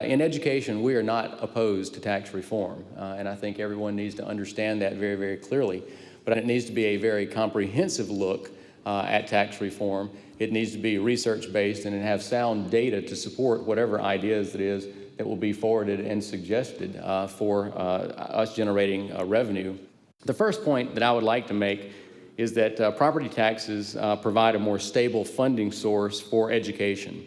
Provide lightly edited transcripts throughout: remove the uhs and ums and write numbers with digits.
In education, we are not opposed to tax reform, and I think everyone needs to understand that very, very clearly. But it needs to be a very comprehensive look at tax reform. It needs to be research-based and have sound data to support whatever ideas it is that will be forwarded and suggested for us generating revenue. The first point that I would like to make is that property taxes provide a more stable funding source for education.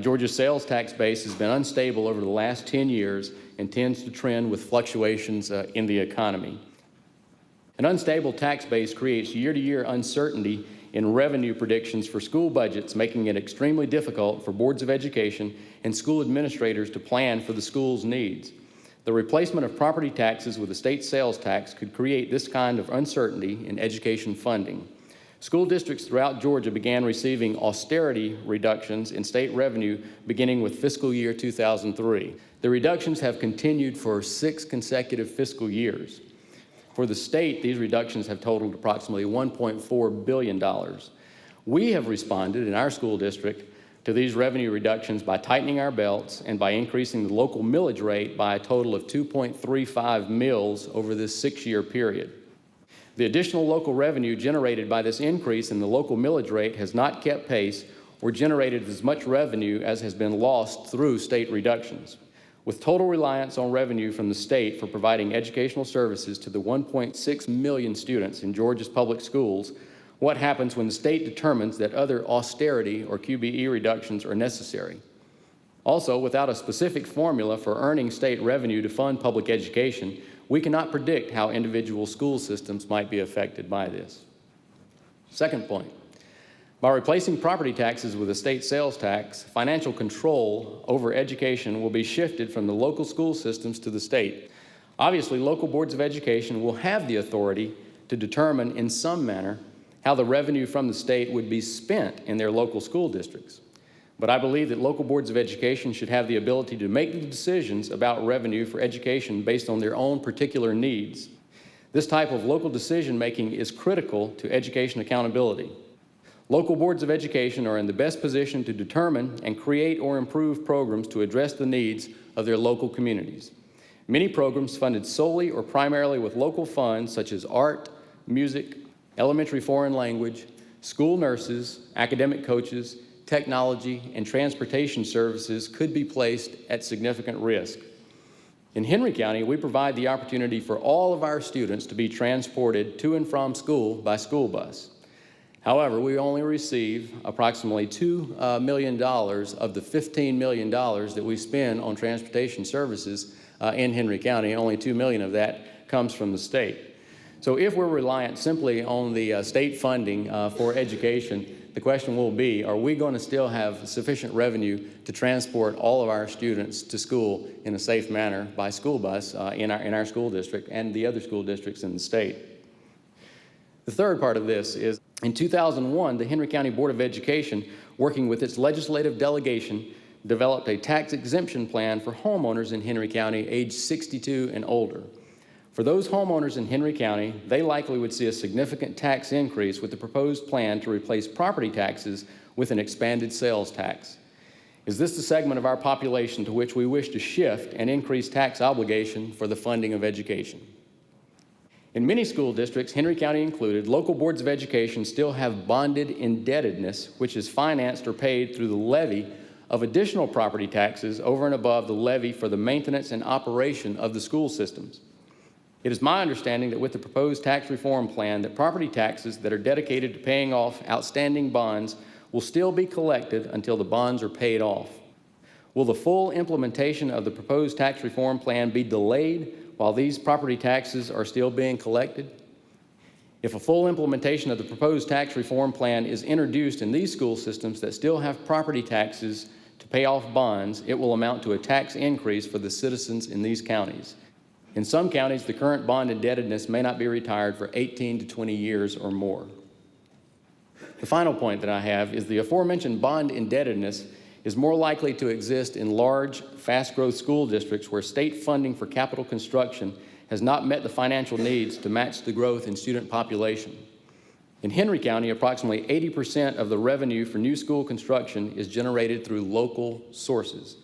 Georgia's sales tax base has been unstable over the last 10 years and tends to trend with fluctuations in the economy. An unstable tax base creates year-to-year uncertainty in revenue predictions for school budgets, making it extremely difficult for boards of education and school administrators to plan for the school's needs. The replacement of property taxes with a state sales tax could create this kind of uncertainty in education funding. School districts throughout Georgia began receiving austerity reductions in state revenue beginning with fiscal year 2003. The reductions have continued for 6 consecutive fiscal years. For the state, these reductions have totaled approximately $1.4 billion. We have responded in our school district to these revenue reductions by tightening our belts and by increasing the local millage rate by a total of 2.35 mills over this 6-year period. The additional local revenue generated by this increase in the local millage rate has not kept pace or generated as much revenue as has been lost through state reductions. With total reliance on revenue from the state for providing educational services to the 1.6 million students in Georgia's public schools, what happens when the state determines that other austerity or QBE reductions are necessary? Also, without a specific formula for earning state revenue to fund public education, we cannot predict how individual school systems might be affected by this. Second point, by replacing property taxes with a state sales tax, financial control over education will be shifted from the local school systems to the state. Obviously, local boards of education will have the authority to determine in some manner how the revenue from the state would be spent in their local school districts. But I believe that local boards of education should have the ability to make the decisions about revenue for education based on their own particular needs. This type of local decision-making is critical to education accountability. Local boards of education are in the best position to determine and create or improve programs to address the needs of their local communities. Many programs funded solely or primarily with local funds such as art, music, elementary foreign language, school nurses, academic coaches, technology, and transportation services could be placed at significant risk. In Henry County, we provide the opportunity for all of our students to be transported to and from school by school bus. However, we only receive approximately $2 million of the $15 million that we spend on transportation services in Henry County. Only $2 million of that comes from the state. So if we're reliant simply on the state funding for education, the question will be, are we going to still have sufficient revenue to transport all of our students to school in a safe manner by school bus in our school district and the other school districts in the state? The third part of this is, in 2001, the Henry County Board of Education, working with its legislative delegation, developed a tax exemption plan for homeowners in Henry County aged 62 and older. For those homeowners in Henry County, they likely would see a significant tax increase with the proposed plan to replace property taxes with an expanded sales tax. Is this the segment of our population to which we wish to shift and increase tax obligation for the funding of education? In many school districts, Henry County included, local boards of education still have bonded indebtedness, which is financed or paid through the levy of additional property taxes over and above the levy for the maintenance and operation of the school systems. It is my understanding that with the proposed tax reform plan, that property taxes that are dedicated to paying off outstanding bonds will still be collected until the bonds are paid off. Will the full implementation of the proposed tax reform plan be delayed while these property taxes are still being collected? If a full implementation of the proposed tax reform plan is introduced in these school systems that still have property taxes to pay off bonds, it will amount to a tax increase for the citizens in these counties. In some counties, the current bond indebtedness may not be retired for 18 to 20 years or more. The final point that I have is the aforementioned bond indebtedness is more likely to exist in large, fast-growth school districts where state funding for capital construction has not met the financial needs to match the growth in student population. In Henry County, approximately 80% of the revenue for new school construction is generated through local sources.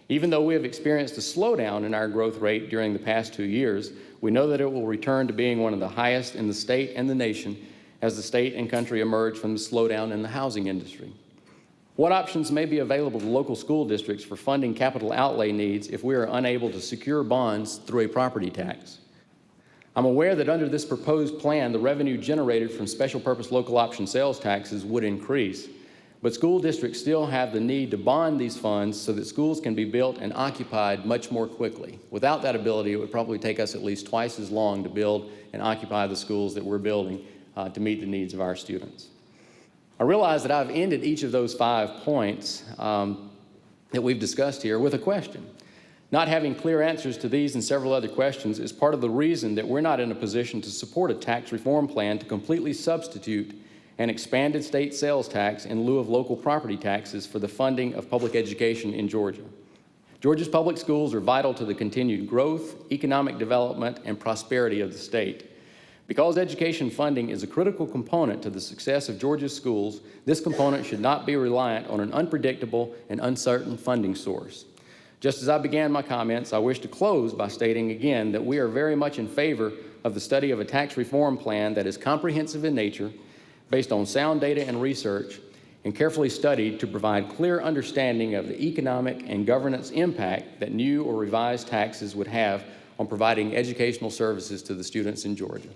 Even though we have experienced a slowdown in our growth rate during the past 2 years, we know that it will return to being one of the highest in the state and the nation as the state and country emerge from the slowdown in the housing industry. What options may be available to local school districts for funding capital outlay needs if we are unable to secure bonds through a property tax? I'm aware that under this proposed plan, the revenue generated from special purpose local option sales taxes would increase, but school districts still have the need to bond these funds so that schools can be built and occupied much more quickly. Without that ability, it would probably take us at least twice as long to build and occupy the schools that we're building to meet the needs of our students. I realize that I've ended each of those 5 points that we've discussed here with a question. Not having clear answers to these and several other questions is part of the reason that we're not in a position to support a tax reform plan to completely substitute an expanded state sales tax in lieu of local property taxes for the funding of public education in Georgia. Georgia's public schools are vital to the continued growth, economic development, and prosperity of the state. Because education funding is a critical component to the success of Georgia's schools, this component should not be reliant on an unpredictable and uncertain funding source. Just as I began my comments, I wish to close by stating again that we are very much in favor of the study of a tax reform plan that is comprehensive in nature, based on sound data and research, and carefully studied to provide clear understanding of the economic and governance impact that new or revised taxes would have on providing educational services to the students in Georgia.